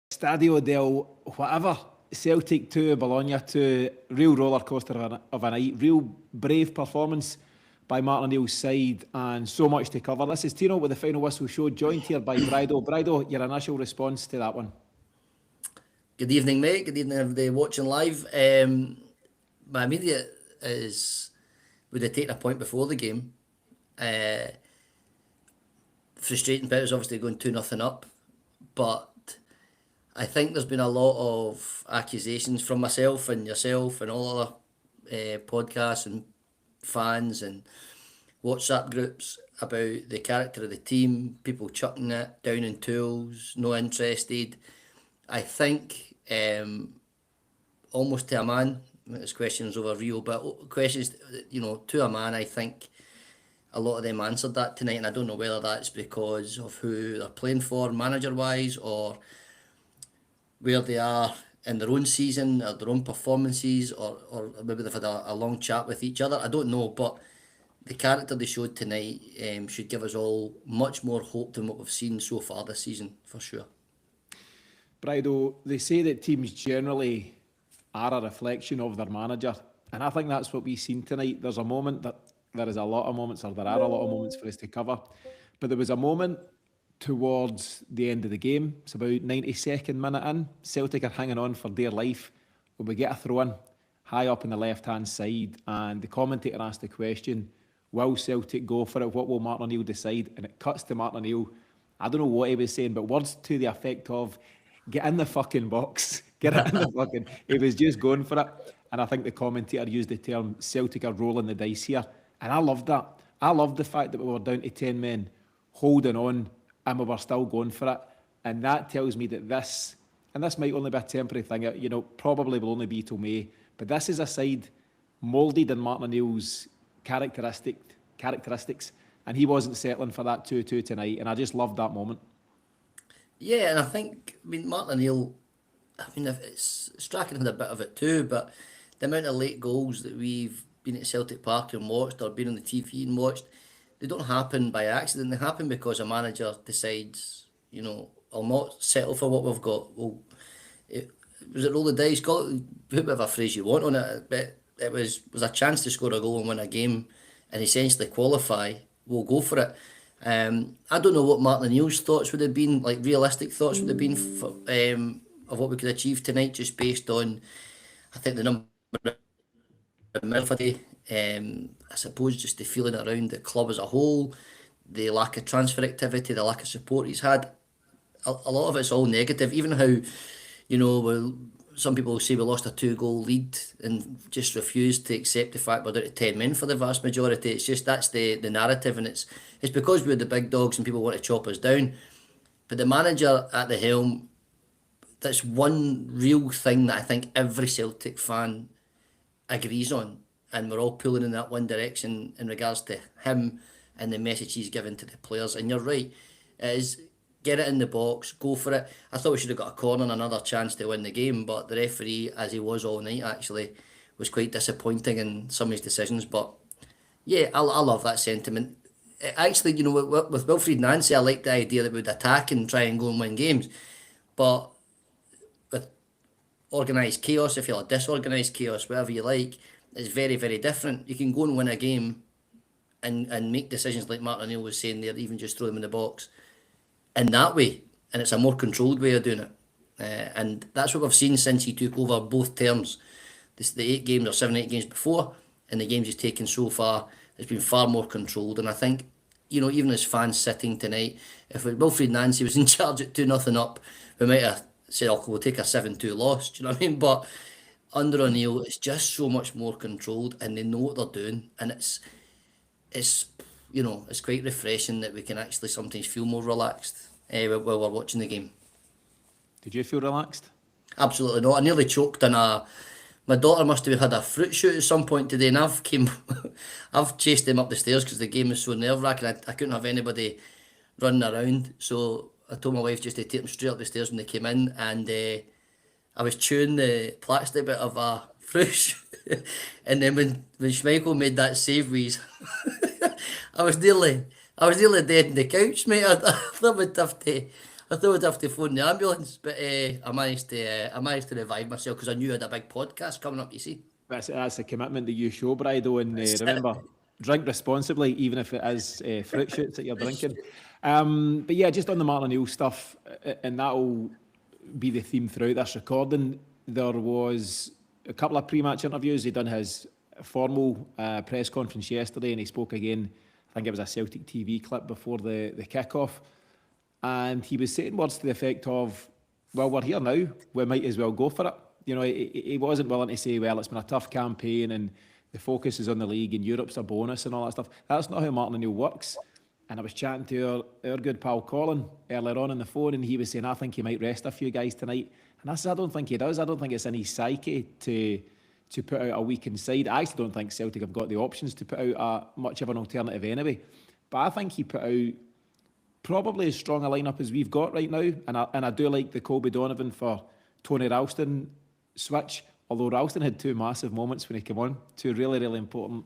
Stadio del whatever. Celtic 2, Bologna 2, real roller coaster of a night, real brave performance by Martin O'Neill's side, and so much to cover. This is Tino with the final whistle show, joined here by Brydo. Brydo, your initial response to that one? Good evening, mate. Good evening, everybody watching live. My immediate is would have taken a point before the game. Frustrating bit is obviously going 2-0 up, but I think there's been a lot of accusations from myself and yourself and all other podcasts and fans and WhatsApp groups about the character of the team, people chucking it down in tools, no interested. I think almost to a man, it's questions over Rio, but questions, to a man, I think a lot of them answered that tonight, and I don't know whether that's because of who they're playing for, manager-wise, or where they are in their own season, or their own performances, or maybe they've had a long chat with each other. I don't know, but the character they showed tonight should give us all much more hope than what we've seen so far this season, for sure. Brydo, they say that teams generally are a reflection of their manager, and I think that's what we've seen tonight. There's a moment that there is a lot of moments, or there are a lot of moments for us to cover, but there was a moment towards the end of the game. It's about 92nd minute in. Celtic are hanging on for dear life when we get a throw in high up on the left hand side, and the commentator asked the question, will Celtic go for it? What will Martin O'Neill decide? And it cuts to Martin O'Neill. I don't know what he was saying, but words to the effect of, get in the fucking box. Get it in the fucking... He was just going for it. And I think the commentator used the term, Celtic are rolling the dice here. And I loved that. I loved the fact that we were down to 10 men holding on and we were still going for it. And that tells me that this, and this might only be a temporary thing, probably will only be till May, but this is a side moulded in Martin O'Neill's characteristics, and he wasn't settling for that 2-2 tonight, and I just loved that moment. Yeah, and I think, Martin O'Neill, it's Strachan had a bit of it too, but the amount of late goals that we've been at Celtic Park and watched, or been on the TV and watched, they don't happen by accident. They happen because a manager decides, I'll not settle for what we've got. Was it roll the dice? Call it whatever phrase you want on it, but it was a chance to score a goal and win a game and essentially qualify. We'll go for it. I don't know what Martin O'Neill's thoughts would have been, like realistic thoughts would have been for, of what we could achieve tonight, just based on, I think, the number of midfield. I suppose just the feeling around the club as a whole, the lack of transfer activity, the lack of support he's had. A lot of it's all negative. Even how, some people say we lost a 2-goal lead and just refused to accept the fact we're down to 10 men for the vast majority. It's just that's the narrative, and it's because we're the big dogs and people want to chop us down. But the manager at the helm, that's one real thing that I think every Celtic fan agrees on, and we're all pulling in that one direction in regards to him and the message he's given to the players. And you're right, it is get it in the box, go for it. I thought we should have got a corner and another chance to win the game, but the referee, as he was all night actually, was quite disappointing in some of his decisions. But yeah, I love that sentiment. Actually, with Wilfried Nancy, I like the idea that we would attack and try and go and win games. But with organised chaos, if you like, disorganised chaos, whatever you like, it's very, very different. You can go and win a game and make decisions like Martin O'Neill was saying there, even just throw them in the box in that way. And it's a more controlled way of doing it. And that's what we've seen since he took over both terms. The 8 games or 7-8 games before, and the games he's taken so far, it's been far more controlled. And I think, even as fans sitting tonight, if Wilfried Nancy was in charge at 2-0 up, we might have said, oh, we'll take a 7-2 loss. Do you know what I mean? But under O'Neill, it's just so much more controlled, and they know what they're doing. And it's quite refreshing that we can actually sometimes feel more relaxed while we're watching the game. Did you feel relaxed? Absolutely not. I nearly choked on my daughter must have had a fruit shoot at some point today, and I've chased them up the stairs because the game was so nerve-wracking. I couldn't have anybody running around, so I told my wife just to take them straight up the stairs when they came in, and I was chewing the plastic bit of a fruit, and then when Schmeichel made that save, I was nearly dead in the couch, mate. I thought we'd have to I thought I'd have to phone the ambulance, but I managed to revive myself because I knew I had a big podcast coming up. You see, That's a commitment that you show, Bridal, and That's it. remember, drink responsibly, even if it is fruit shoots that you're drinking. But yeah, just on the Martin O'Neill stuff, and that'll be the theme throughout this recording. There was a couple of pre-match interviews. He done his formal press conference yesterday, and he spoke again. I think it was a Celtic TV clip before the kick-off, and he was saying words to the effect of, "Well, we're here now. We might as well go for it." You know, he wasn't willing to say, "Well, it's been a tough campaign and the focus is on the league and Europe's a bonus and all that stuff." That's not how Martin O'Neill works. And I was chatting to our good pal Colin earlier on the phone, and he was saying, "I think he might rest a few guys tonight." And I said, "I don't think he does. I don't think it's in his psyche to put out a weakened side. I actually don't think Celtic have got the options to put out much of an alternative anyway. But I think he put out probably as strong a lineup as we've got right now. And I do like the Colby Donovan for Tony Ralston switch, although Ralston had two massive moments when he came on, two really, really important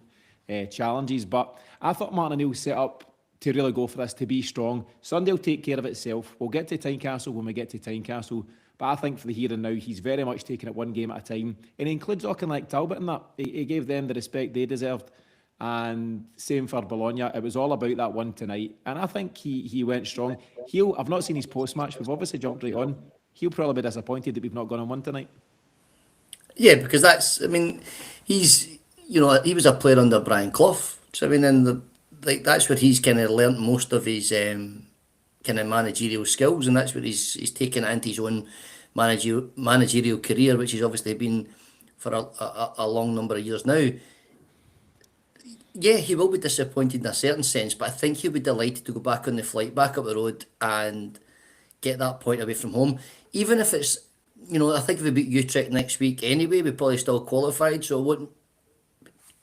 challenges. But I thought Martin O'Neill set up to really go for this, to be strong. Sunday will take care of itself. We'll get to Tynecastle when we get to Tynecastle. But I think for the here and now, he's very much taking it one game at a time. And he includes Auchinleck Talbot in that. He gave them the respect they deserved. And same for Bologna. It was all about that one tonight. And I think he went strong. I've not seen his post-match. We've obviously jumped right on. He'll probably be disappointed that we've not gone on one tonight. Yeah, because he was a player under Brian Clough. So, I mean, that's where he's kind of learnt most of his kind of managerial skills, and that's where he's taken it into his own managerial career, which he's obviously been for a long number of years now. Yeah, he will be disappointed in a certain sense, but I think he'll be delighted to go back on the flight, back up the road, and get that point away from home. Even if it's, I think if we beat Utrecht next week anyway, we probably still qualified, so it wouldn't,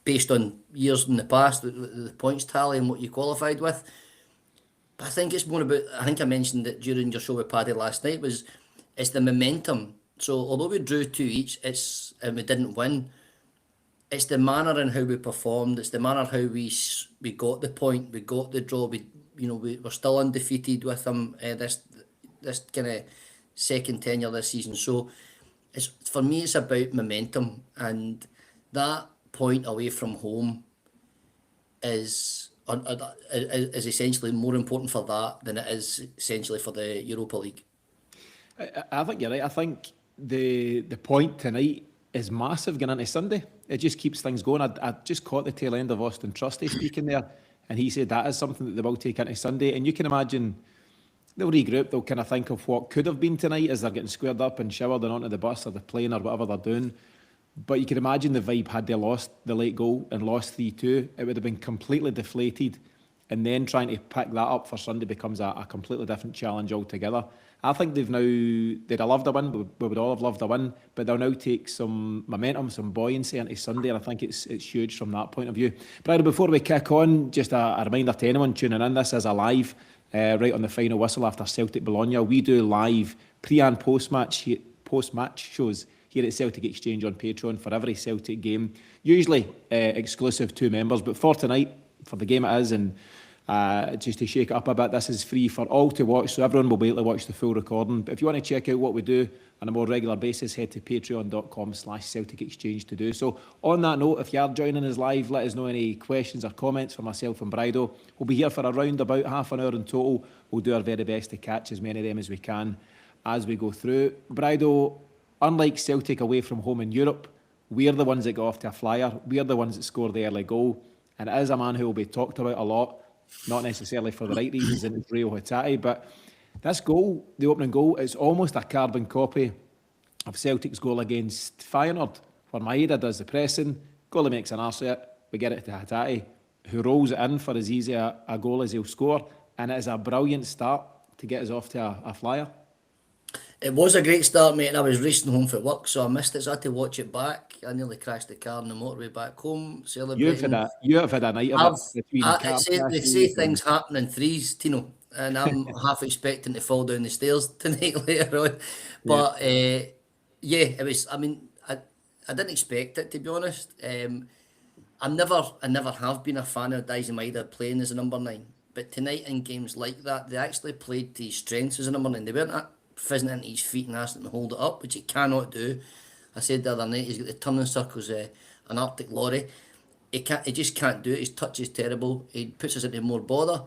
based on years in the past, the points tally and what you qualified with. But I think it's more about, I think I mentioned it during your show with Paddy last night, it's the momentum. So although we drew 2 each, and we didn't win, it's the manner and how we performed. It's the manner how we got the point, we got the draw. We're still undefeated with them this kind of second tenure this season. So for me, it's about momentum, and that point away from home is essentially more important for that than it is essentially for the Europa League. I think you're right. I think the point tonight is massive going into Sunday. It just keeps things going. I just caught the tail end of Auston Trusty speaking there, and he said that is something that they will take into Sunday. And you can imagine they'll regroup, they'll kind of think of what could have been tonight as they're getting squared up and showered and onto the bus or the plane or whatever they're doing. But you can imagine the vibe had they lost the late goal and lost 3-2. It would have been completely deflated. And then trying to pick that up for Sunday becomes a completely different challenge altogether. I think they'd have loved a win, we would all have loved a win, but they'll now take some momentum, some buoyancy into Sunday, and I think it's huge from that point of view. But before we kick on, just a reminder to anyone tuning in, this is a live, right on the final whistle after Celtic Bologna. We do live pre- and post-match shows here at Celtic Exchange on Patreon for every Celtic game, usually exclusive to members, but for tonight, for the game it is, and just to shake it up a bit, this is free for all to watch, so everyone will be able to watch the full recording. But if you want to check out what we do on a more regular basis, head to patreon.com/Celtic Exchange to do so. On that note, if you are joining us live, let us know any questions or comments for myself and Brydo. We'll be here for around about half an hour in total. We'll do our very best to catch as many of them as we can as we go through. Brydo, unlike Celtic away from home in Europe, we're the ones that got off to a flyer. We're the ones that scored the early goal. And it is a man who will be talked about a lot, not necessarily for the right reasons, in Reo Hatate, but this goal, the opening goal, is almost a carbon copy of Celtic's goal against Feyenoord, where Maeda does the pressing, goalie makes an arse of it, we get it to Hatate, who rolls it in for as easy a goal as he'll score, and it is a brilliant start to get us off to a flyer. It was a great start, mate, and I was racing home for work, so I missed it, so I had to watch it back. I nearly crashed the car on the motorway back home, celebrating. You have had a night of it between car they say things happen in threes, Tino, and I'm half expecting to fall down the stairs tonight later on. But it was. I mean, I didn't expect it, to be honest. I never have been a fan of Daisy Maeda playing as a number 9, But tonight in games like that, they actually played to his strengths as a number 9. They weren't fizzing into his feet and asking him to hold it up, which he cannot do. I said the other night, he's got the turning circles, an Arctic lorry. He just can't do it. His touch is terrible. He puts us into more bother.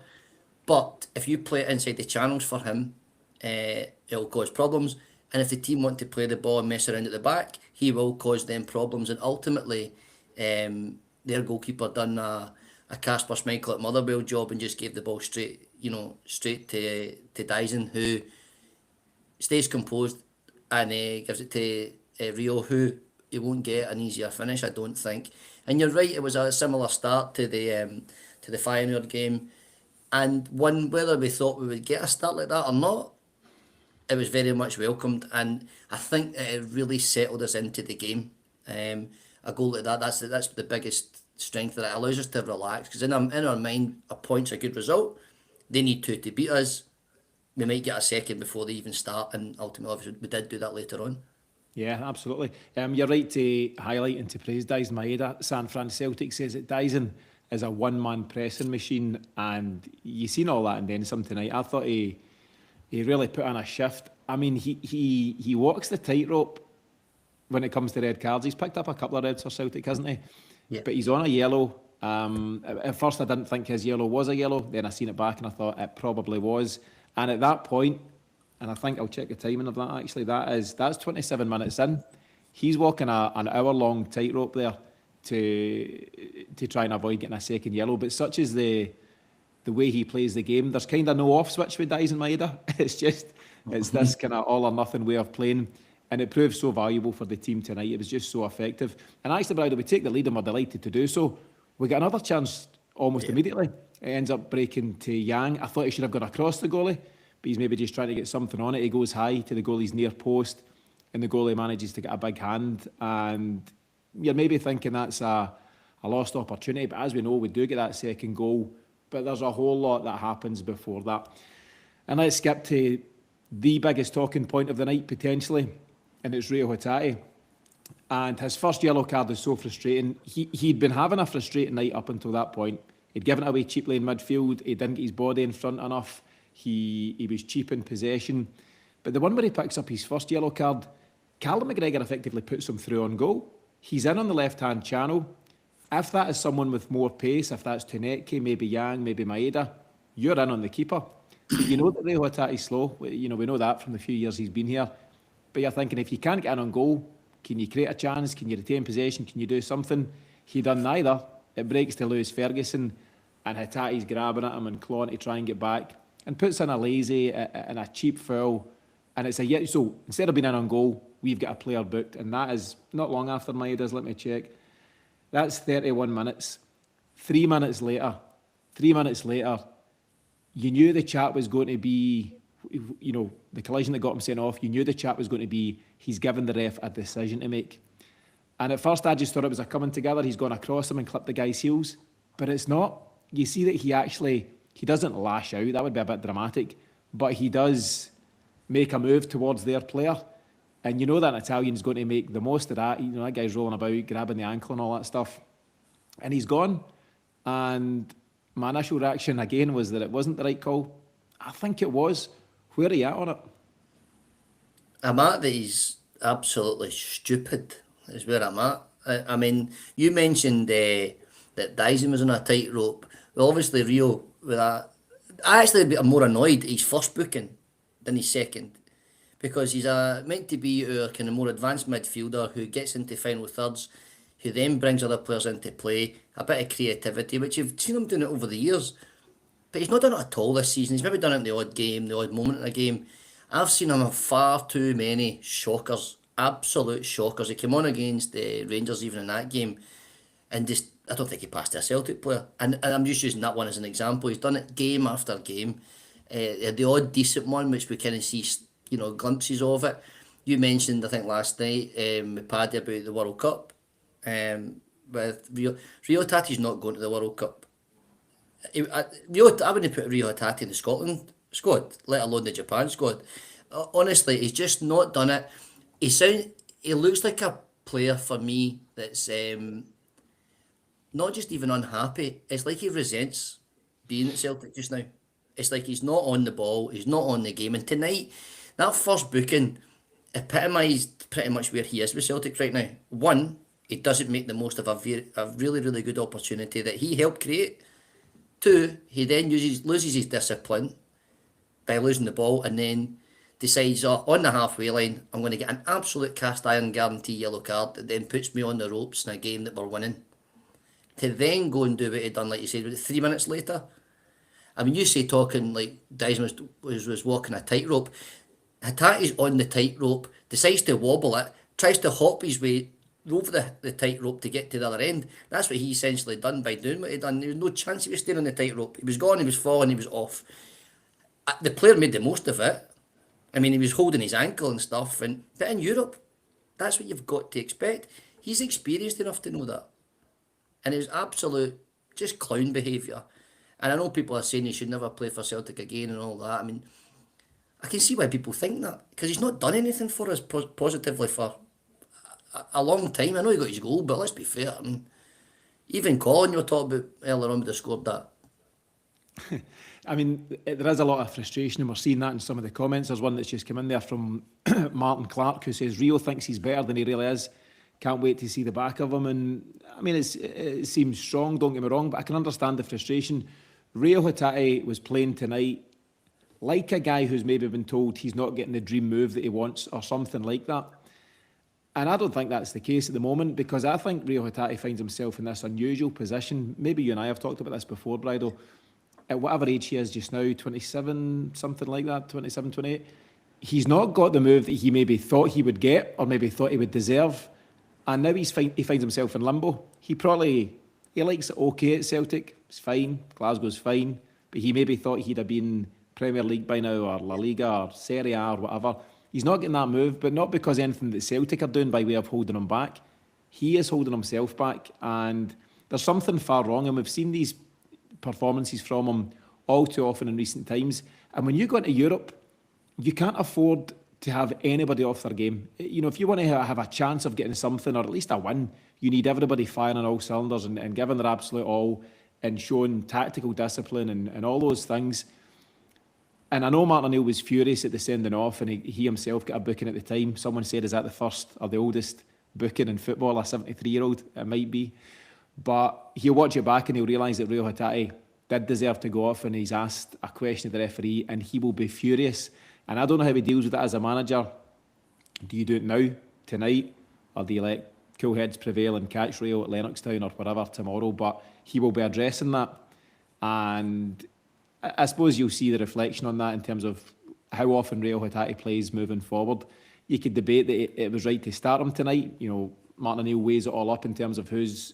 But if you play it inside the channels for him, it'll cause problems. And if the team want to play the ball and mess around at the back, he will cause them problems. And ultimately, their goalkeeper done a Casper Schmeichel at Motherwell job and just gave the ball straight to Dyson, who stays composed and gives it to Reo, who he won't get an easier finish, I don't think. And you're right, it was a similar start to the Feyenoord game, and one whether we thought we would get a start like that or not, it was very much welcomed, and I think it really settled us into the game. A goal like that's the biggest strength that it allows us to relax, because in our mind, a point's a good result. They need to beat us. We might get a second before they even start, and ultimately obviously we did do that later on. Yeah, absolutely. You're right to highlight and to praise Dyson Maeda. San Fran Celtic says that Dyson is a one-man pressing machine, and you've seen all that and then some tonight. I thought he really put on a shift. I mean, he walks the tightrope when it comes to red cards. He's picked up a couple of reds for Celtic, hasn't he? Yeah. But he's on a yellow. At first I didn't think his yellow was a yellow. Then I seen it back and I thought it probably was. And at that point, and I think I'll check the timing of that actually, that's 27 minutes in. He's walking an hour-long tightrope there to try and avoid getting a second yellow. But such is the way he plays the game, there's kind of no off switch with Dyson Maeda. It's this kind of all or nothing way of playing, and it proved so valuable for the team tonight. It was just so effective. And actually, Brydo, we take the lead and we're delighted to do so. We get another chance almost immediately. It ends up breaking to Yang. I thought he should have gone across the goalie, but he's maybe just trying to get something on it. He goes high to the goalie's near post, and the goalie manages to get a big hand. And you're maybe thinking that's a lost opportunity, but as we know, we do get that second goal. But there's a whole lot that happens before that. And let's skip to the biggest talking point of the night, potentially, and it's Reo Hatate. And his first yellow card is so frustrating. He'd been having a frustrating night up until that point. He'd given it away cheaply in midfield. He didn't get his body in front enough. He was cheap in possession. But the one where he picks up his first yellow card, Callum McGregor effectively puts him through on goal. He's in on the left-hand channel. If that is someone with more pace, if that's Tunetke, maybe Yang, maybe Maeda, you're in on the keeper. You know that Reo Hatate's slow. We know that from the few years he's been here. But you're thinking, if you can't get in on goal, can you create a chance? Can you retain possession? Can you do something? He done neither. It breaks to Lewis Ferguson, and Hatate's grabbing at him and clawing to try and get back, and puts in a lazy and a cheap foul. And it's so instead of being in on goal, we've got a player booked, and that is not long after Maeda's. Let me check. That's 31 minutes. 3 minutes later, you knew the chat was going to be, the collision that got him sent off, you knew the chat was going to be, he's given the ref a decision to make. And at first I just thought it was a coming together. He's gone across him and clipped the guy's heels. But it's not. You see that he doesn't lash out. That would be a bit dramatic. But he does make a move towards their player. And you know that an Italian's going to make the most of that. That guy's rolling about, grabbing the ankle and all that stuff. And he's gone. And my initial reaction, again, was that it wasn't the right call. I think it was. Where are you at on it? I'm at that he's absolutely stupid, is where I'm at. I mean, you mentioned that Dyson was on a tightrope. Well, obviously, Reo, with that, I actually am more annoyed at his first booking than his second. Because he's meant to be our kind of more advanced midfielder who gets into final thirds, who then brings other players into play, a bit of creativity, which you've seen him doing it over the years. But he's not done it at all this season. He's maybe done it in the odd game, the odd moment in a game. I've seen him have far too many shockers, absolute shockers. He came on against the Rangers even in that game, and just I don't think he passed a Celtic player. And I'm just using that one as an example. He's done it game after game. The odd decent one, which we kind of see glimpses of it. You mentioned, I think last night, with Paddy about the World Cup. With Reo Hatate's not going to the World Cup. I wouldn't put Reo Hatate in the Scotland squad, let alone the Japan squad. Honestly, he's just not done it. He looks like a player for me that's not just even unhappy. It's like he resents being at Celtic just now. It's like he's not on the ball, he's not on the game. And tonight, that first booking epitomised pretty much where he is with Celtic right now. One, he doesn't make the most of a really, really good opportunity that he helped create. Two, he then loses his discipline by losing the ball and then decides, oh, on the halfway line, I'm going to get an absolute cast iron guarantee yellow card that then puts me on the ropes in a game that we're winning. To then go and do what he'd done, like you said, with 3 minutes later. I mean, you say talking like Dyson was walking a tightrope. Hatate's on the tightrope, decides to wobble it, tries to hop his way over the tightrope to get to the other end. That's what he essentially done by doing what he done. There was no chance he was staying on the tightrope. He was gone, he was falling, he was off. The player made the most of it. I mean, he was holding his ankle and stuff. But in Europe, that's what you've got to expect. He's experienced enough to know that. And it was absolute, just clown behaviour. And I know people are saying he should never play for Celtic again and all that. I mean, I can see why people think that. Because he's not done anything for us positively for a long time. I know he got his goal, but let's be fair. I mean, even Colin, you were talking about earlier on, would have scored that. I mean, there is a lot of frustration, and we're seeing that in some of the comments. There's one that's just come in there from Martin Clark, who says, Reo thinks he's better than he really is. Can't wait to see the back of him. And I mean, it seems strong, don't get me wrong, but I can understand the frustration. Reo Hatate was playing tonight like a guy who's maybe been told he's not getting the dream move that he wants or something like that. And I don't think that's the case at the moment, because I think Reo Hatate finds himself in this unusual position. Maybe you and I have talked about this before, Brydo. At whatever age he is just now, 27, something like that, 27, 28, he's not got the move that he maybe thought he would get or maybe thought he would deserve. And now he finds himself in limbo. He likes it okay at Celtic. It's fine. Glasgow's fine. But he maybe thought he'd have been Premier League by now, or La Liga or Serie A or whatever. He's not getting that move, but not because anything that Celtic are doing by way of holding him back. He is holding himself back, and there's something far wrong. And we've seen these performances from him all too often in recent times. And when you go into Europe, you can't afford to have anybody off their game. You know, if you want to have a chance of getting something, or at least a win, you need everybody firing on all cylinders and giving their absolute all and showing tactical discipline and all those things. And I know Martin O'Neill was furious at the sending off, and he himself got a booking at the time. Someone said, is that the first or the oldest booking in football, a 73-year-old? It might be. But he'll watch it back and he'll realise that Reo Hatate did deserve to go off, and he's asked a question of the referee, and he will be furious. And I don't know how he deals with it as a manager. Do you do it now, tonight, or do you let cool heads prevail and catch Reo at Lennoxtown or wherever tomorrow? But he will be addressing that. And I suppose you'll see the reflection on that in terms of how often Reo Hatate plays moving forward. You could debate that it was right to start him tonight. You know, Martin O'Neill weighs it all up in terms of who's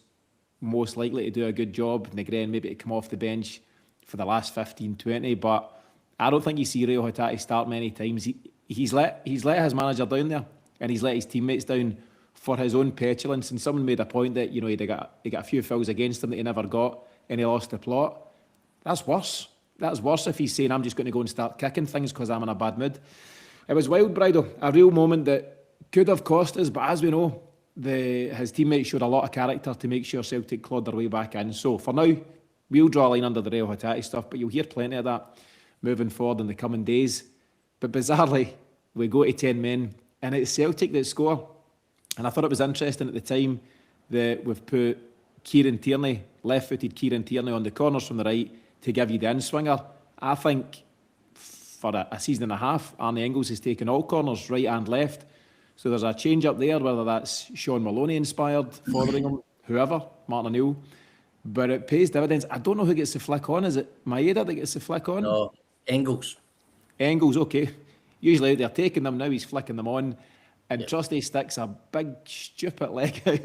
most likely to do a good job. Negren maybe to come off the bench for the last 15, 20, but I don't think you see Reo Hatate start many times. He's let his manager down there, and he's let his teammates down for his own petulance. And someone made a point that, you know, he got a few fouls against him that he never got, and he lost the plot. That's worse. That's worse if he's saying, I'm just going to go and start kicking things because I'm in a bad mood. It was wild, Brydo. A real moment that could have cost us, but as we know, his teammates showed a lot of character to make sure Celtic clawed their way back in. So for now, we'll draw a line under the Reo Hatate stuff, but you'll hear plenty of that moving forward in the coming days. But bizarrely, we go to 10 men, and it's Celtic that score. And I thought it was interesting at the time that we've put Kieran Tierney, left-footed Kieran Tierney, on the corners from the right to give you the in-swinger. I think for a season and a half, Arnie Engels has taken all corners, right and left. So there's a change up there, whether that's Sean Maloney inspired, Fotheringham, whoever, Martin O'Neill. But it pays dividends. I don't know who gets the flick on. Is it Maeda that gets the flick on? No, Engels. Engels, okay. Usually out there taking them, now he's flicking them on. And yep. Trusty sticks a big, stupid leg out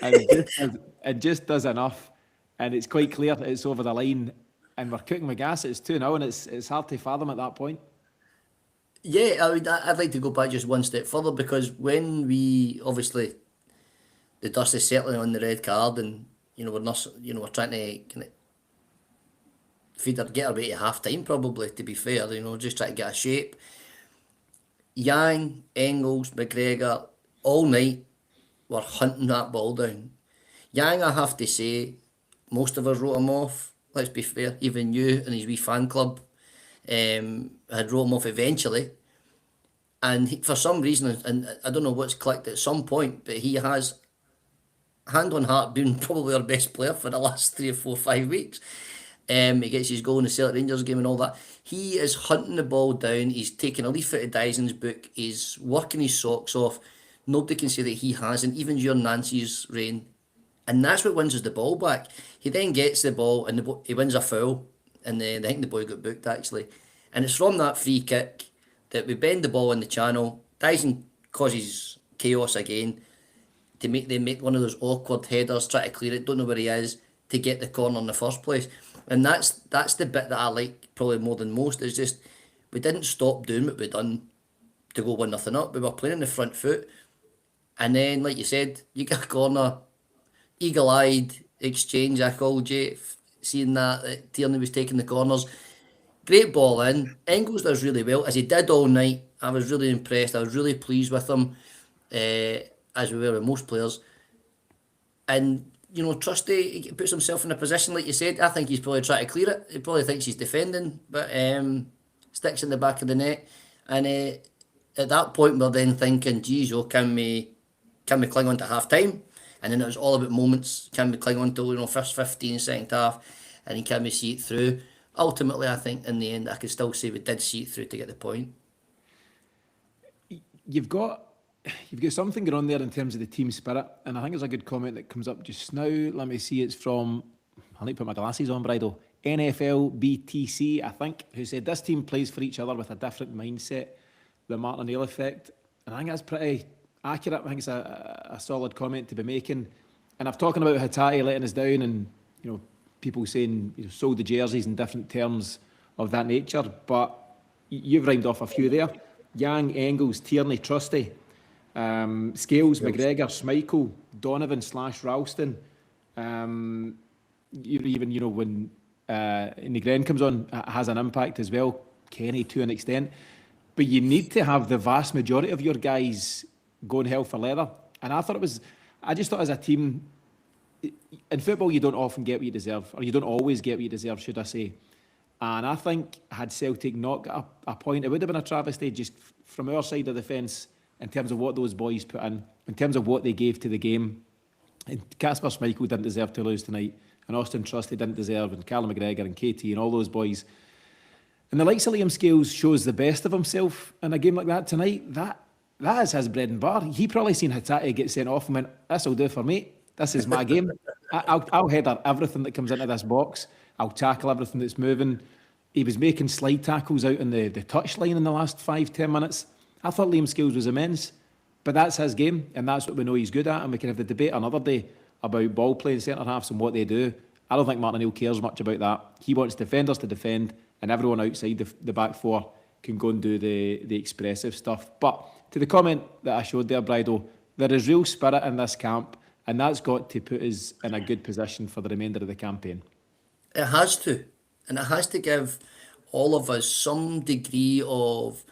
and just does enough. And it's quite clear that it's over the line. And we're cooking with gas. It's 2-0, and it's hard to fathom at that point. Yeah, I'd like to go back just one step further, because when we, obviously, the dust is settling on the red card, and we're trying to kind of get our way to half time, probably, to be fair, just try to get a shape. Yang, Engels, McGregor, all night were hunting that ball down. Yang, I have to say, most of us wrote him off. let's be fair, even you and his wee fan club had wrote him off eventually. And for some reason, and I don't know what's clicked at some point, but he has, hand on heart, been probably our best player for the last 3 or 4, 5 weeks. He gets his goal in the Celtic Rangers game and all that. He is hunting the ball down. He's taking a leaf out of Dyson's book. He's working his socks off. Nobody can say that he hasn't, even during Nancy's reign. And that's what wins us the ball back. He then gets the ball and he wins a foul. And I think the boy got booked, actually. And it's from that free kick that we bend the ball in the channel. Dyson causes chaos again. They make one of those awkward headers, try to clear it, don't know where he is, to get the corner in the first place. And that's the bit that I like probably more than most. Is just we didn't stop doing what we done to go 1-0 up. We were playing in the front foot, and then, like you said, you get a corner, eagle-eyed exchange. I called you seeing that Tierney was taking the corners. Great ball in. Engels does really well, as he did all night. I was really impressed. I was really pleased with him, as we were with most players. And you know, Trusty, he puts himself in a position, like you said. I think he's probably trying to clear it. He probably thinks he's defending, but sticks in the back of the net. And at that point, we're then thinking, geez, can we cling on to half time? And then it was all about moments. Can we cling on to, first 15, second half? And then can we see it through? Ultimately, I think in the end, I could still say we did see it through to get the point. You've got something going on there in terms of the team spirit, and I think there's a good comment that comes up just now. Let me see, it's from, I need to put my glasses on, Brydo, NFL BTC, I think, who said this team plays for each other with a different mindset, the Martin O'Neill effect. And I think that's pretty accurate. I think it's a solid comment to be making. And I've talking about Hatate letting us down, and people saying sold the jerseys in different terms of that nature, but you've rhymed off a few there. Yang, Engels, Tierney, Trusty, Scales, McGregor, Schmeichel, Donovan / Ralston. Even when Negren comes on, has an impact as well. Kenny to an extent, but you need to have the vast majority of your guys going hell for leather. And I just thought as a team, in football you don't often get what you deserve, or you don't always get what you deserve, should I say. And I think had Celtic not got a point, it would have been a travesty just from our side of the fence, in terms of what those boys put in terms of what they gave to the game. And Kasper Schmeichel didn't deserve to lose tonight, and Auston Trusty didn't deserve, and Callum McGregor and KT and all those boys. And the likes of Liam Scales shows the best of himself in a game like that tonight. That is his bread and butter. He probably seen Hatate get sent off and went, "This'll do for me. This is my game. I'll header everything that comes into this box. I'll tackle everything that's moving." He was making slide tackles out in the touchline in the last 5-10 minutes. I thought Liam Scales was immense, but that's his game, and that's what we know he's good at. And we can have the debate another day about ball playing centre halves and what they do. I don't think Martin O'Neill cares much about that. He wants defenders to defend, and everyone outside the back four can go and do the expressive stuff. But to the comment that I showed there, Brydo, there is real spirit in this camp, and that's got to put us in a good position for the remainder of the campaign. It has to. And it has to give all of us some degree of,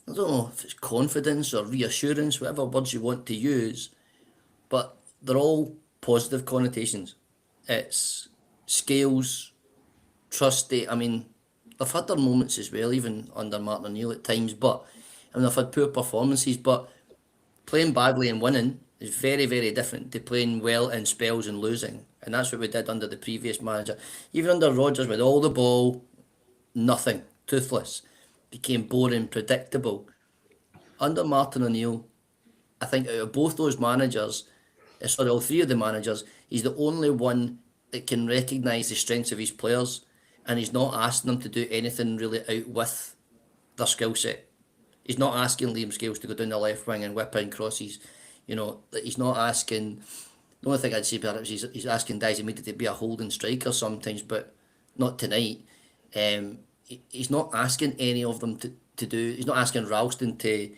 I don't know if it's confidence or reassurance, whatever words you want to use, but they're all positive connotations. It's Scales, Trusty. I mean, they've had their moments as well, even under Martin O'Neill at times, but they've had poor performances, but playing badly and winning is very, very different to playing well in spells and losing. And that's what we did under the previous manager. Even under Rodgers, with all the ball, nothing, toothless, became boring, predictable. Under Martin O'Neill, I think out of both those managers, all three of the managers, he's the only one that can recognise the strengths of his players, and he's not asking them to do anything really out with their skill set. He's not asking Liam Scales to go down the left wing and whip in crosses. He's not asking. The only thing I'd say about it is he's asking Dysonmead to be a holding striker sometimes, but not tonight. He's not asking any of them to do. He's not asking Ralston to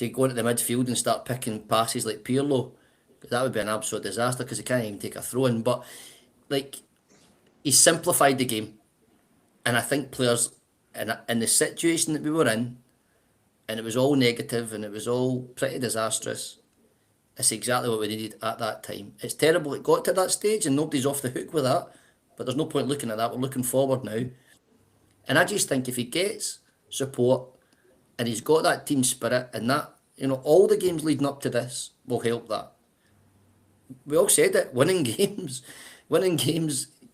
go into the midfield and start picking passes like Pirlo. That would be an absolute disaster because he can't even take a throw in. But he simplified the game, and I think players in the situation that we were in, and it was all negative and it was all pretty disastrous. It's exactly what we needed at that time. It's terrible it got to that stage and nobody's off the hook with that, but there's no point looking at that. We're looking forward now. And I just think if he gets support and he's got that team spirit and that, all the games leading up to this will help that. We all said it, winning games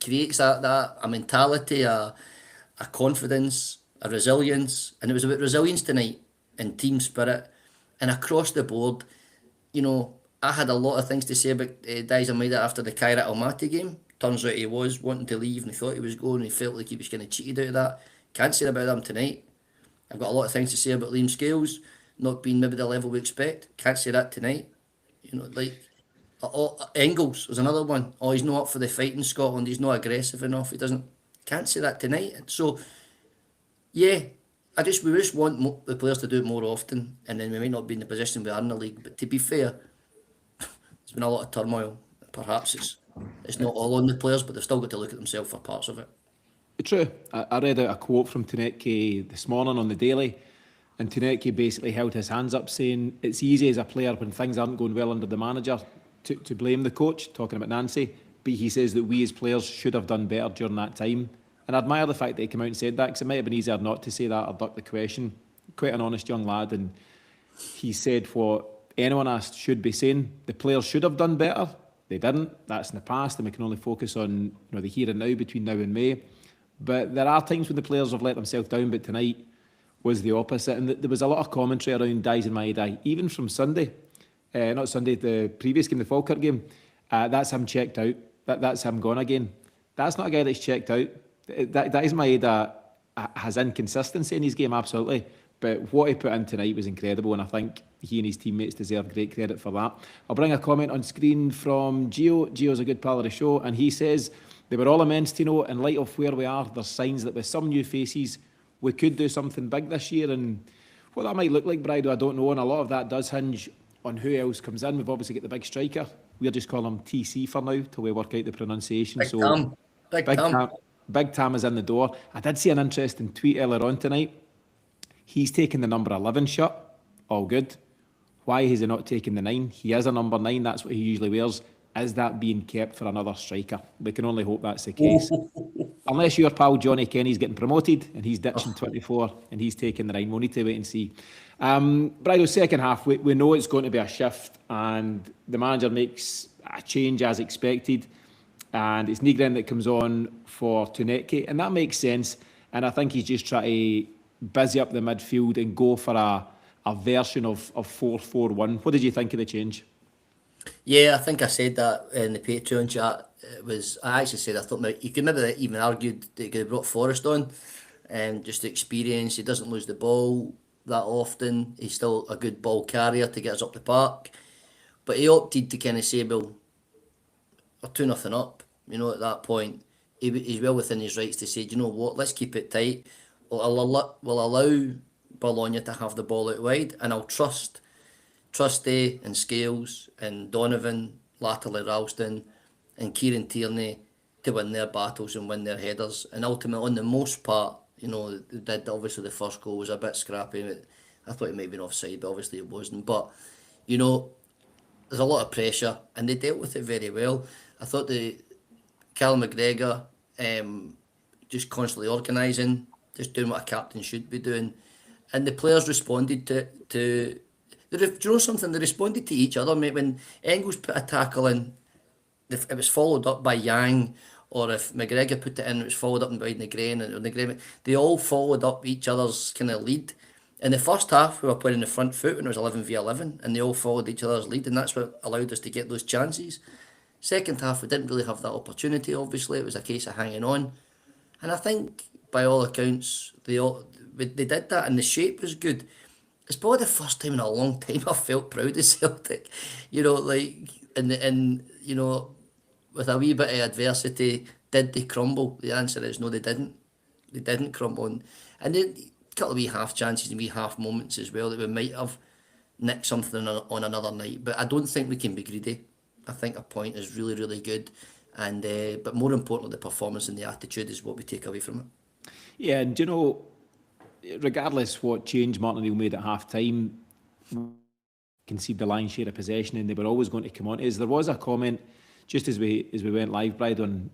creates a mentality, a confidence, a resilience, and it was about resilience tonight and team spirit and across the board. I had a lot of things to say about Diaz Almeida after the Kairat Almaty game. Turns out he was wanting to leave and he thought he was going and he felt like he was getting cheated out of that. Can't say about them tonight. I've got a lot of things to say about Liam Scales not being maybe the level we expect. Can't say that tonight. Engels was another one. Oh, he's not up for the fight in Scotland. He's not aggressive enough. He doesn't. Can't say that tonight. So, yeah, we just want the players to do it more often, and then we might not be in the position we are in the league. But to be fair, there's been a lot of turmoil. Perhaps it's not all on the players, but they've still got to look at themselves for parts of it. True. I read out a quote from Tunetke this morning on the Daily, and Tunetke basically held his hands up saying it's easy as a player when things aren't going well under the manager to blame the coach, talking about Nancy, but he says that we as players should have done better during that time. And I admire the fact that he came out and said that, because it might have been easier not to say that or duck the question. Quite an honest young lad, and he said what anyone asked should be saying. The players should have done better. They didn't. That's in the past, and we can only focus on the here and now between now and May. But there are times when the players have let themselves down, but tonight was the opposite. And there was a lot of commentary around Diaz and Maeda, even from Sunday. Not Sunday, the previous game, the Falkirk game. That's him checked out. That's him gone again. That's not a guy that's checked out. Diaz Maeda has inconsistency in his game, absolutely. But what he put in tonight was incredible, and I think he and his teammates deserve great credit for that. I'll bring a comment on screen from Gio. Gio's a good pal of the show, and he says, they were all immense, Tino. In light of where we are, there's signs that with some new faces, we could do something big this year. And what that might look like, Brydo, I don't know. And a lot of that does hinge on who else comes in. We've obviously got the big striker. We're just calling him TC for now till we work out the pronunciation. Big Tam is in the door. I did see an interesting tweet earlier on tonight. He's taking the number 11 shirt. All good. Why has he not taken the 9? He is a number 9. That's what he usually wears. Is that being kept for another striker? We can only hope that's the case. Unless your pal Johnny Kenny's getting promoted and he's ditching 24 and he's taking the 9. We'll need to wait and see. Brydo, second half, we know it's going to be a shift and the manager makes a change as expected. And it's Nygren that comes on for Tunetke. And that makes sense. And I think he's just trying to busy up the midfield and go for a version of 4-4-1. What did you think of the change? Yeah, I think I said that in the Patreon chat. I actually said I thought you could maybe even argued that he could have brought Forrest on, just the experience. He doesn't lose the ball that often. He's still a good ball carrier to get us up the park, but he opted to kind of say, "Well, we're 2-0 up." At that point, he's well within his rights to say, "Do you know what? Let's keep it tight. We'll allow Bologna to have the ball out wide, and I'll trust Trusty and Scales and Donovan, latterly Ralston, and Kieran Tierney to win their battles and win their headers." And ultimately, on the most part, they did. Obviously, the first goal was a bit scrappy. I thought it might have been offside, but obviously it wasn't. But, there's a lot of pressure, and they dealt with it very well. I thought Callum McGregor just constantly organising, just doing what a captain should be doing. And the players responded to do you know something? They responded to each other, mate. When Engels put a tackle in, it was followed up by Yang, or if McGregor put it in, it was followed up by Nygren. They all followed up each other's kind of lead. In the first half, we were playing in the front foot when it was 11v11, and they all followed each other's lead, and that's what allowed us to get those chances. Second half, we didn't really have that opportunity, obviously. It was a case of hanging on. And I think, by all accounts, they did that, and the shape was good. It's probably the first time in a long time I felt proud of Celtic. With a wee bit of adversity, did they crumble? The answer is no, they didn't. They didn't crumble. And then a couple of wee half chances and wee half moments as well that we might have nicked something on another night. But I don't think we can be greedy. I think a point is really, really good. And but more importantly, the performance and the attitude is what we take away from it. Yeah, and regardless what change Martin O'Neill made at half-time, conceded the lion's share of possession and they were always going to come on to us. There was a comment, just as we went live, Bride, on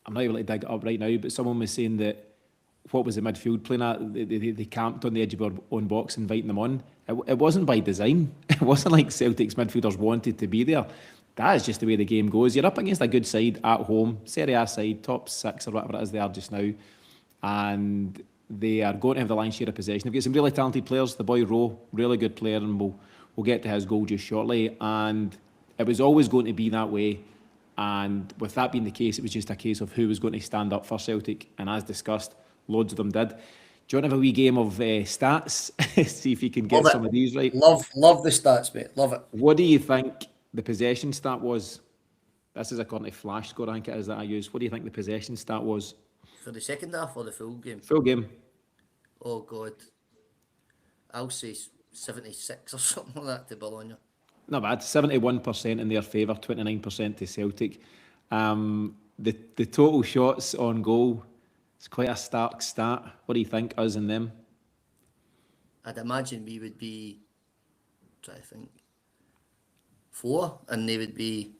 I'm not able to dig it up right now, but someone was saying that what was the midfield playing at? They camped on the edge of our own box, inviting them on. It wasn't by design. It wasn't like Celtic's midfielders wanted to be there. That is just the way the game goes. You're up against a good side at home, Serie A side, top 6 or whatever it is they are just now, and they are going to have the lion's share of possession. They've got some really talented players. The boy Reo, really good player, and we'll get to his goal just shortly. And it was always going to be that way. And with that being the case, it was just a case of who was going to stand up for Celtic. And as discussed, loads of them did. Do you want to have a wee game of stats? See if you can get some of these right. Love the stats, mate. Love it. What do you think the possession stat was? This is according to Flash Score, I think it is that I use. What do you think the possession stat was? For the second half or the full game? Full game. Oh, God. I'll say 76 or something like that to Bologna. Not bad. 71% in their favour, 29% to Celtic. The total shots on goal, it's quite a stark stat. What do you think, us and them? I'd imagine we would be, try to think, 4, and they would be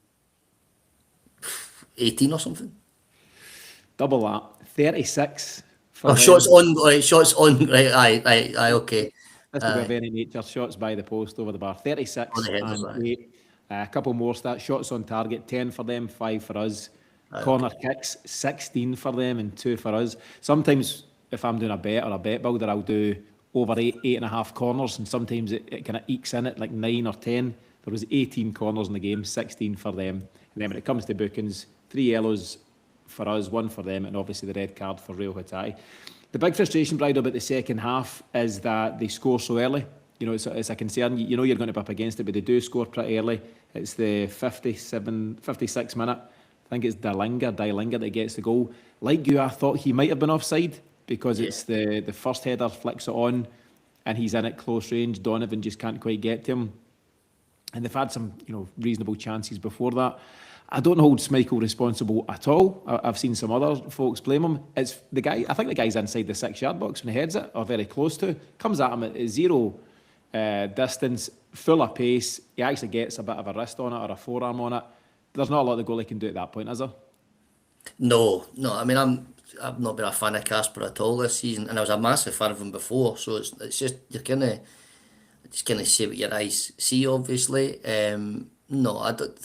18 or something. Double that. 36 for them. Shots on, right, aye, okay. This will be of any nature. Shots by the post over the bar. 36 and 8. A couple more stats. Shots on target, 10 for them, 5 for us. Corner kicks, 16 for them and 2 for us. Sometimes if I'm doing a bet or a bet builder, I'll do over 8.5 corners, and sometimes it kind of ekes in at like 9 or 10. There was 18 corners in the game, 16 for them. And then when it comes to bookings, 3 yellows for us, 1 for them, and obviously the red card for Reo Hatate. The big frustration, Brydo, about the second half is that they score so early. You know, it's a concern. You know you're going to be up against it, but they do score pretty early. It's the 56 minute. I think it's Dailinga that gets the goal. Like you, I thought he might have been offside because it's the first header flicks it on and he's in at close range. Donovan just can't quite get to him. And they've had some, reasonable chances before that. I don't hold Schmeichel responsible at all. I've seen some other folks blame him. It's the guy. I think the guy's inside the 6-yard box when he heads it, or very close to. Comes at him at 0 distance, full of pace. He actually gets a bit of a wrist on it or a forearm on it. There's not a lot the goalie can do at that point, is there? No. I mean, I've not been a fan of Casper at all this season, and I was a massive fan of him before. So it's just you're kind of see what your eyes see. Obviously, no, I don't.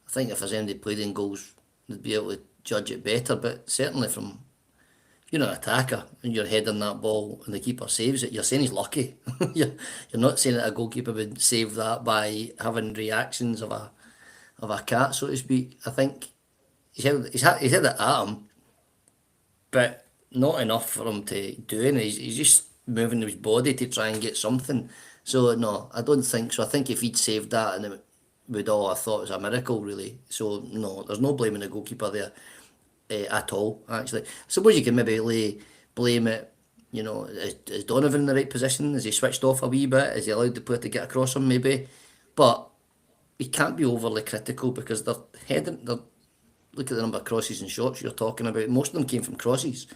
I think if there's anybody played in goals, they'd be able to judge it better. But certainly from, if you're an attacker and you're heading that ball and the keeper saves it, you're saying he's lucky. you're not saying that a goalkeeper would save that by having reactions of a cat, so to speak. I think he's hit it at him, but not enough for him to do anything. He's just moving his body to try and get something. So no, I don't think so. I think if he'd saved that, and we'd all have thought it was a miracle, really. So no, there's no blaming the goalkeeper there at all. Actually, I suppose you can maybe blame it. Is Donovan in the right position? Is he switched off a wee bit? Is he allowed the player to get across him? Maybe, but you can't be overly critical because they're heading. Look at the number of crosses and shots you're talking about. Most of them came from crosses,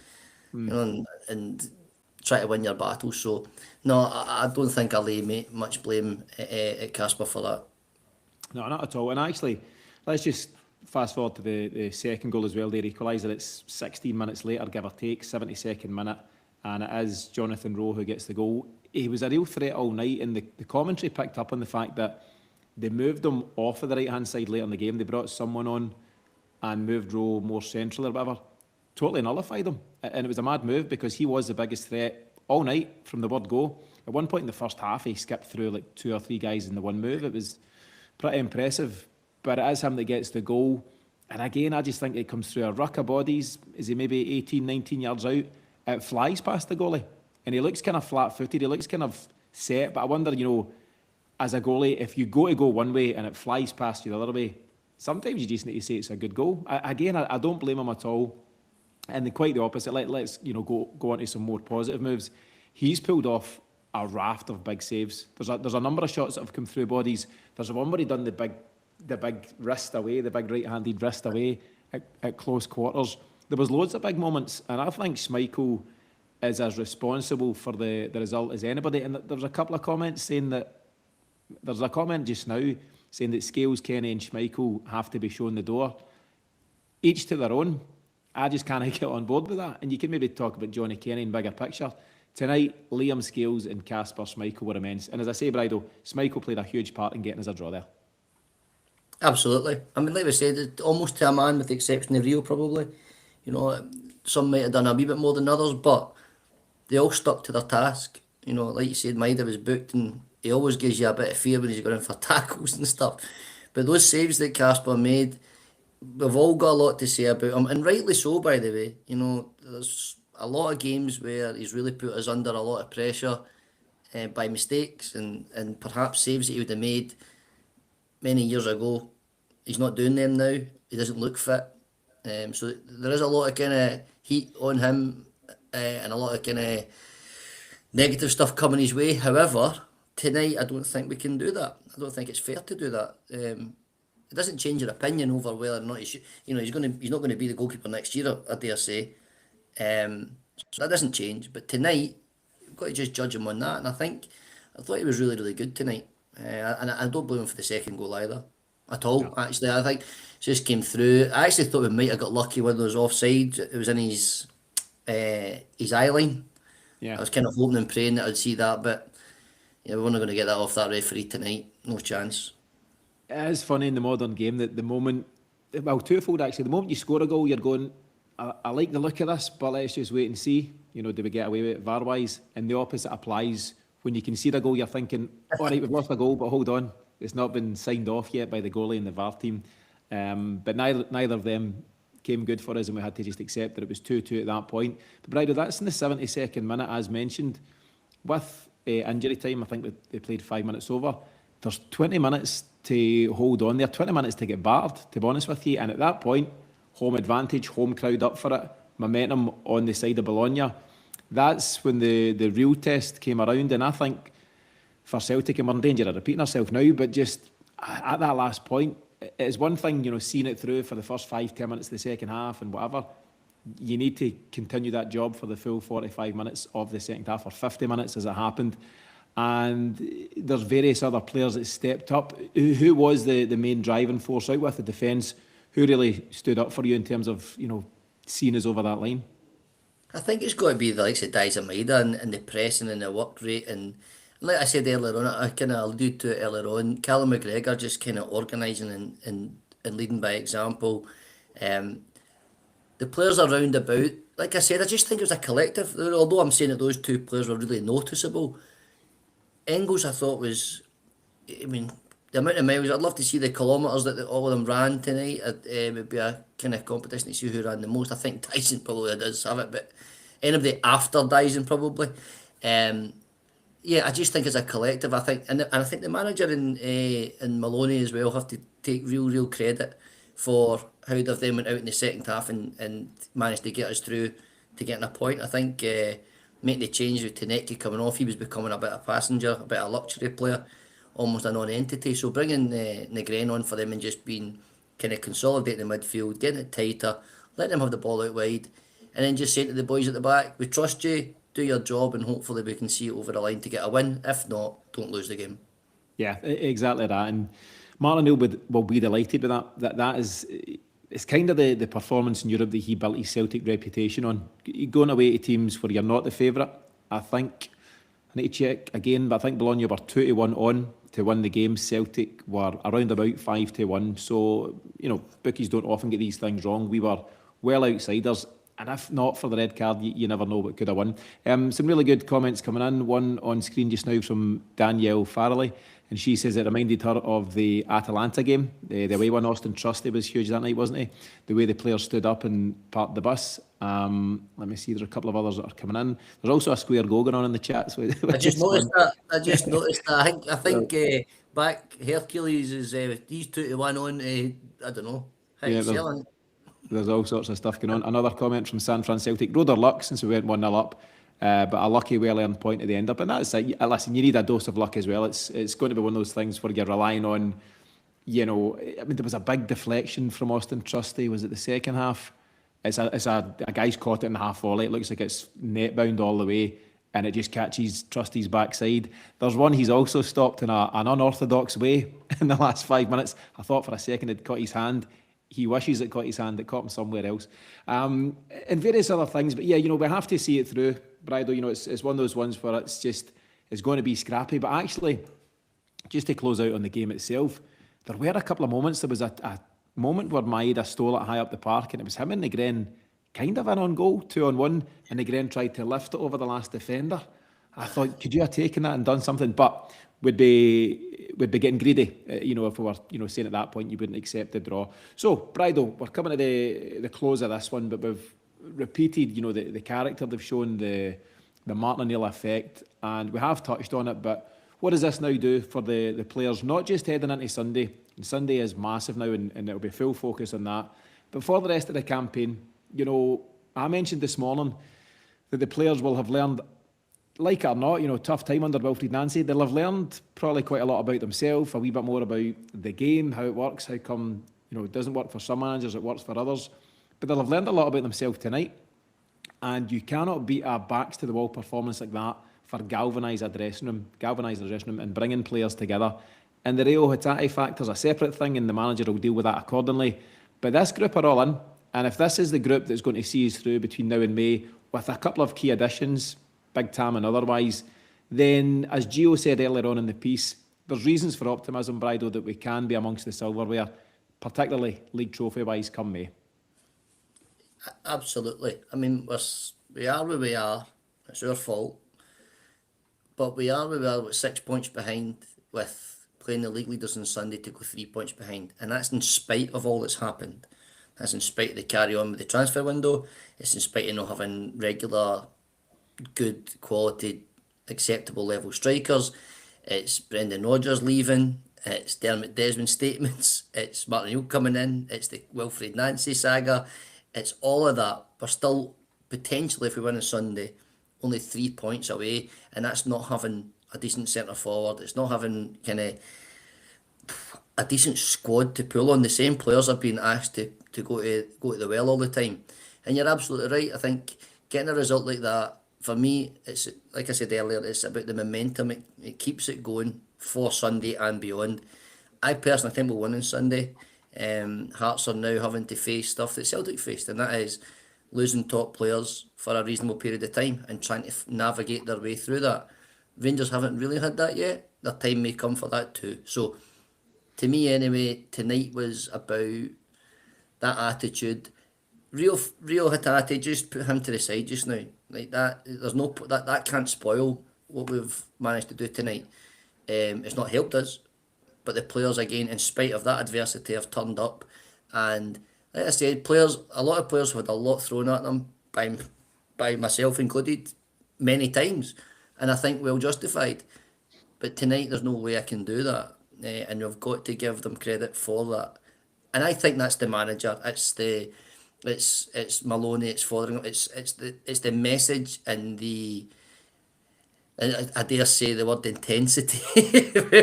and try to win your battles. So no, I don't think I'll lay much blame at Casper for that. No, not at all. And actually, let's just fast forward to the second goal as well. They equalise it. It's 16 minutes later, give or take, 72nd minute, and it is Jonathan Rowe who gets the goal. He was a real threat all night, and the commentary picked up on the fact that they moved him off of the right-hand side later in the game. They brought someone on and moved Rowe more central or whatever. Totally nullified him. And it was a mad move because he was the biggest threat all night from the word go. At one point in the first half, he skipped through like 2 or 3 guys in the one move. It was pretty impressive. But it is him that gets the goal. And again, I just think it comes through a ruck of bodies. Is he maybe 18, 19 yards out? It flies past the goalie. And he looks kind of flat-footed. He looks kind of set. But I wonder, as a goalie, if you go one way and it flies past you the other way, sometimes you just need to say it's a good goal. I don't blame him at all. And quite the opposite. Let's go on to some more positive moves. He's pulled off a raft of big saves. There's a number of shots that have come through bodies. There's one where he done the big wrist away, the big right-handed wrist away at close quarters. There was loads of big moments, and I think Schmeichel is as responsible for the result as anybody. And there was a couple of comments saying that there's a comment just now saying that Scales, Kenny, and Schmeichel have to be shown the door. Each to their own. I just can't get on board with that. And you can maybe talk about Johnny Kenny in bigger picture. Tonight, Liam Scales and Kasper Schmeichel were immense. And as I say, Brydo, Schmeichel played a huge part in getting us a draw there. Absolutely. I mean, like we said, almost to a man, with the exception of Rio, probably. You know, some might have done a wee bit more than others, but they all stuck to their task. You know, like you said, Maida was booked, and he always gives you a bit of fear when he's going in for tackles and stuff. But those saves that Kasper made, we've all got a lot to say about him, and rightly so, by the way. You know, there's a lot of games where he's really put us under a lot of pressure by mistakes and perhaps saves that he would have made many years ago. He's not doing them now. He doesn't look fit. So there is a lot of kind of heat on him and a lot of kind of negative stuff coming his way. However, tonight I don't think we can do that. I don't think it's fair to do that. It doesn't change your opinion over whether or not he's not going to be the goalkeeper next year, I dare say. So that doesn't change. But tonight, you've got to just judge him on that. And I thought he was really, really good tonight. And I don't blame him for the second goal either. At all, no. Actually. I think it just came through. I actually thought we might have got lucky with those offsides. It was in his eye line. Yeah. I was kind of hoping and praying that I'd see that, but we're not going to get that off that referee tonight. No chance. It is funny in the modern game that the moment, well, twofold actually. The moment you score a goal, you're going, I like the look of this, but let's just wait and see. You know, do we get away with it VAR-wise? And the opposite applies. When you can see the goal, you're thinking, all right, we've lost a goal, but hold on. It's not been signed off yet by the goalie and the VAR team. But neither of them came good for us, and we had to just accept that it was 2-2 at that point. But Brydo, that's in the 72nd minute, as mentioned. With injury time, I think they played 5 minutes over. There's 20 minutes to hold on there, 20 minutes to get battered, to be honest with you. And at that point, home advantage, home crowd up for it, momentum on the side of Bologna. That's when the real test came around, and I think for Celtic, and we're in danger of repeating ourselves now, but just at that last point, it's one thing, you know, seeing it through for the first 5-10 minutes of the second half and whatever. You need to continue that job for the full 45 minutes of the second half, or 50 minutes as it happened. And there's various other players that stepped up. Who was the main driving force out with the defence? Who really stood up for you in terms of, you know, seeing us over that line? I think it's got to be the likes of Diza Maida and the pressing and the work rate. And like I said earlier on, I kind of alluded to it earlier on, Callum McGregor just kind of organising and leading by example. The players around about, like I said, I just think it was a collective. Although I'm saying that those two players were really noticeable, Engels I thought was, I mean, the amount of miles, I'd love to see the kilometres that all of them ran tonight. It would be a kind of competition to see who ran the most. I think Dyson probably does have it, but anybody after Dyson probably. Yeah, I just think as a collective, I think, and I think the manager in Maloney as well have to take real credit for how they've then went out in the second half and managed to get us through to getting a point. I think making the change with Taneki coming off, he was becoming a bit of a passenger, a bit of a luxury player, almost a non-entity. So bringing Negren on for them and just being kind of consolidating the midfield, getting it tighter, letting them have the ball out wide, and then just saying to the boys at the back, we trust you, do your job, and hopefully we can see it over the line to get a win. If not, don't lose the game. Yeah, exactly that. And Martin O'Neill will be delighted with that. That is, it's kind of the performance in Europe that he built his Celtic reputation on. Going away to teams where you're not the favourite, I think, I need to check again, but I think Bologna were 2-1 on to win the game. Celtic were around about 5-1. So, you know, bookies don't often get these things wrong. We were well outsiders. And if not for the red card, you never know what could have won. Some really good comments coming in. One on screen just now from Danielle Farrelly. And she says it reminded her of the Atalanta game. The away one, Auston Trusty was huge that night, wasn't he? The way the players stood up and parked the bus. Let me see, there's a couple of others that are coming in. There's also a square go going on in the chat. So I just noticed that. I think back Hercules is these 2-1 on. I don't know how you selling. There's all sorts of stuff going on. Another comment from San Fran Celtic. Rode our luck since we went 1-0 up. But a lucky, well-earned point at the end up. And that's it. Listen, you need a dose of luck as well. It's going to be one of those things where you're relying on, you know, I mean, there was a big deflection from Auston Trusty. Was it the second half? It's a guy's caught it in the half volley. It looks like it's net bound all the way, and it just catches Trusty's backside. There's one he's also stopped in an unorthodox way in the last 5 minutes. I thought for a second he'd caught his hand. he wishes it caught his hand, it caught him somewhere else. And various other things. But yeah, we have to see it through, Brydo. It's one of those ones where it's going to be scrappy. But actually, just to close out on the game itself, there were a couple of moments. There was a moment where Maeda stole it high up the park, and it was him and Negren kind of in on goal, 2-on-1, and Negren tried to lift it over the last defender. I thought, could you have taken that and done something? But would be getting greedy, if we were, saying at that point you wouldn't accept the draw. So, Brydo, we're coming to the close of this one, but we've repeated, the character they've shown, the Martin O'Neill effect, and we have touched on it, but what does this now do for the players, not just heading into Sunday? And Sunday is massive now, and it'll be full focus on that. But for the rest of the campaign, I mentioned this morning that the players will have learned, like it or not, tough time under Wilfried Nancy. They'll have learned probably quite a lot about themselves, a wee bit more about the game, how it works, how come, it doesn't work for some managers, it works for others. But they'll have learned a lot about themselves tonight. And you cannot beat a backs to the wall performance like that for galvanise the dressing room and bringing players together. And the Reo Hatate factor's a separate thing, and the manager will deal with that accordingly. But this group are all in. And if this is the group that's going to see us through between now and May, with a couple of key additions, big time and otherwise, then, as Gio said earlier on in the piece, there's reasons for optimism, Brydo, that we can be amongst the silverware, particularly league trophy-wise, come May. Absolutely. I mean, we are where we are. It's our fault. But we are where we are with 6 points behind, with playing the league leaders on Sunday to go 3 points behind. And that's in spite of all that's happened. That's in spite of the carry on with the transfer window. It's in spite of not having regular, good quality, acceptable level strikers. It's Brendan Rodgers leaving. It's Dermot Desmond statements. It's Martin O'Neill coming in. It's the Wilfried Nancy saga. It's all of that. We're still, potentially, if we win on Sunday, only 3 points away. And that's not having a decent centre forward. It's not having kind of a decent squad to pull on. The same players are being asked to go to the well all the time. And you're absolutely right. I think getting a result like that, for me, it's like I said earlier, it's about the momentum. It keeps it going for Sunday and beyond. I personally think we'll win on Sunday. Hearts are now having to face stuff that Celtic faced, and that is losing top players for a reasonable period of time and trying to navigate their way through that. Rangers haven't really had that yet. Their time may come for that too. So, to me anyway, tonight was about that attitude. Reo Hatate, just put him to the side just now. Like that, there's no that can't spoil what we've managed to do tonight. It's not helped us, but the players again, in spite of that adversity, have turned up. And like I said, a lot of players have had a lot thrown at them by myself included, many times, and I think well justified. But tonight, there's no way I can do that, and we've got to give them credit for that. And I think that's the manager. It's Maloney. It's Fotheringham. It's the message and the. I dare say the word intensity,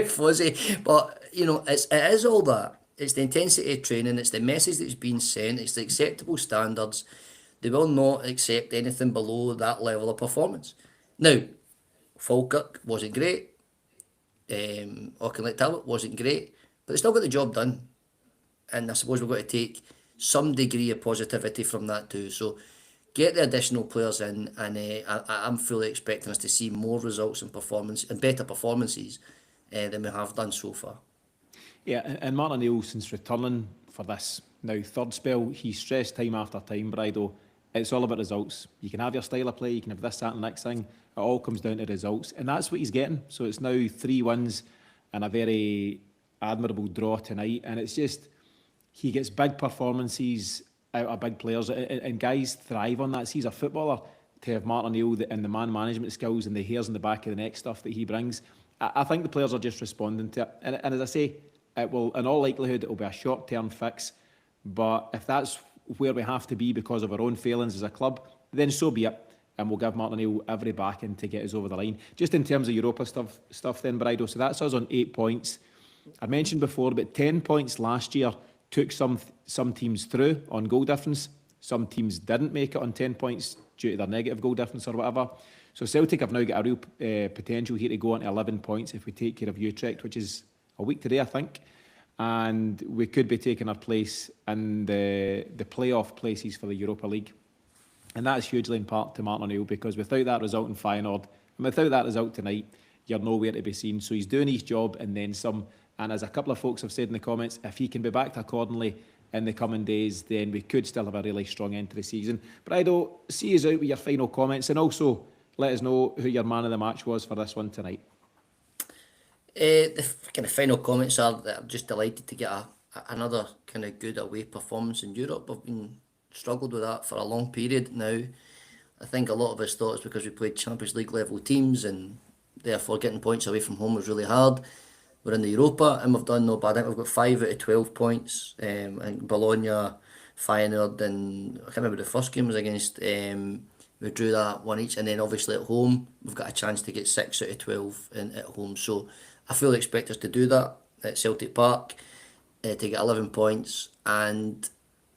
fuzzy, but it is all that. It's the intensity of training. It's the message that's being sent. It's the acceptable standards. They will not accept anything below that level of performance. Now, Falkirk wasn't great. Auchinleck wasn't great, but they still got the job done. And I suppose we've got to take some degree of positivity from that too. So get the additional players in, and I'm fully expecting us to see more results and performance and better performances than we have done so far. Yeah, and Martin O'Neill, since returning for this now third spell, he's stressed time after time, Brydo, it's all about results. You can have your style of play, you can have this, that and the next thing. It all comes down to results, and that's what he's getting. So it's now 3 wins and a very admirable draw tonight, and it's just, he gets big performances out of big players, and guys thrive on that. See, he's a footballer, to have Martin O'Neill and the man management skills and the hairs in the back of the neck stuff that he brings. I think the players are just responding to it, and as I say, it will, in all likelihood, it will be a short-term fix. But if that's where we have to be because of our own failings as a club, then so be it. And we'll give Martin O'Neill every backing to get us over the line. Just in terms of Europa stuff then, Brydo, so that's us on 8 points. I mentioned before, but 10 points last year took some teams through on goal difference. Some teams didn't make it on 10 points due to their negative goal difference or whatever. So Celtic have now got a real potential here to go on to 11 points if we take care of Utrecht, which is a week today, I think. and we could be taking our place in the playoff places for the Europa League. And that's hugely in part to Martin O'Neill, because without that result in Feyenoord, and without that result tonight, you're nowhere to be seen. So he's doing his job and then some. And as a couple of folks have said in the comments, if he can be backed accordingly in the coming days, then we could still have a really strong end to the season. Brydo, see us out with your final comments, and also let us know who your man of the match was for this one tonight. The kind of final comments are that I'm just delighted to get another kind of good away performance in Europe. I've been struggled with that for a long period now. I think a lot of us thought it's because we played Champions League level teams and therefore getting points away from home was really hard. We're in the Europa and we've done no bad. I think we've got 5 out of 12 points. And Bologna, Feyenoord, and I can't remember the first game was against. We drew that one each, and then obviously at home we've got a chance to get 6 out of 12 at home. So I fully expect us to do that at Celtic Park, to get 11 points. And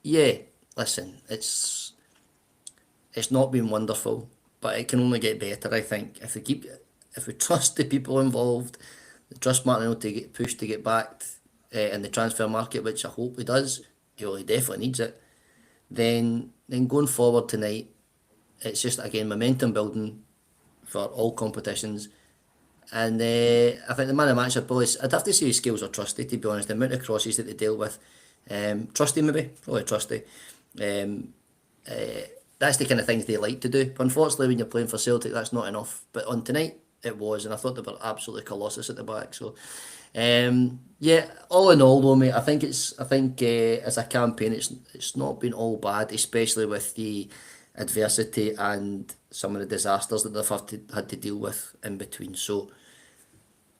yeah, listen, it's not been wonderful, but it can only get better. I think if we trust the people involved, trust Martin O'Neill to get pushed to get back in the transfer market, which I hope he does. He definitely needs it. Then going forward tonight, it's just again momentum building for all competitions. And I think the man of the match, I'd have to say his skills are Trusty, to be honest. The amount of crosses that they deal with, Trusty maybe, probably Trusty. That's the kind of things they like to do. But unfortunately, when you're playing for Celtic, that's not enough. But on tonight, it was, and I thought they were absolutely colossus at the back. So, yeah, all in all, though, mate, I think as a campaign, it's not been all bad, especially with the adversity and some of the disasters that they've had to deal with in between. So,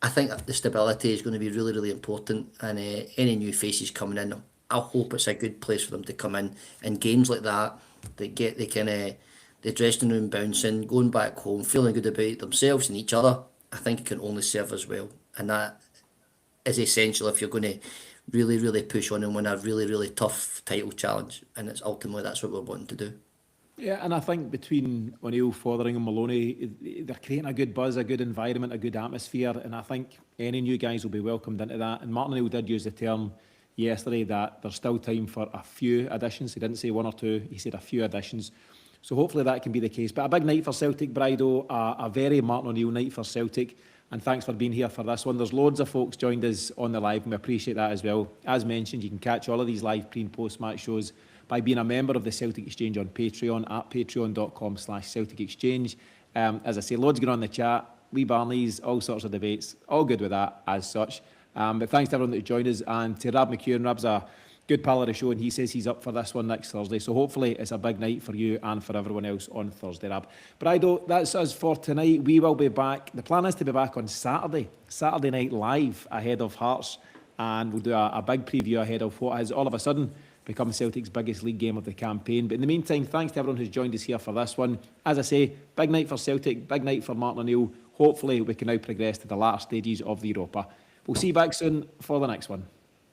I think the stability is going to be really, really important, and any new faces coming in, I hope it's a good place for them to come in games like that. They get the dressing room bouncing, going back home, feeling good about themselves and each other. I think it can only serve as well, and that is essential if you're going to really, really push on and win a really, really tough title challenge. And it's ultimately that's what we're wanting to do. Yeah, and I think between O'Neill, Fotheringham, Maloney, they're creating a good buzz, a good environment, a good atmosphere, and I think any new guys will be welcomed into that. And Martin O'Neill did use the term yesterday that there's still time for a few additions. He didn't say 1 or 2, he said a few additions. So hopefully that can be the case. But a big night for Celtic, Brydo, a very Martin O'Neill night for Celtic. And thanks for being here for this one. There's loads of folks joined us on the live, and we appreciate that as well. As mentioned, you can catch all of these live pre- and post-match shows by being a member of the Celtic Exchange on Patreon at patreon.com/Celtic Exchange. As I say, loads going on in the chat, wee Barneys, all sorts of debates, all good with that as such. But thanks to everyone that joined us, and to Rab McEwen. Rab's a good pal of the show, and he says he's up for this one next Thursday. So hopefully it's a big night for you and for everyone else on Thursday, Rab. Brydo, that's us for tonight. We will be back. The plan is to be back on Saturday night live ahead of Hearts, and we'll do a big preview ahead of what has all of a sudden become Celtic's biggest league game of the campaign. But in the meantime, thanks to everyone who's joined us here for this one. As I say, big night for Celtic, big night for Martin O'Neill. Hopefully we can now progress to the latter stages of the Europa. We'll see you back soon for the next one.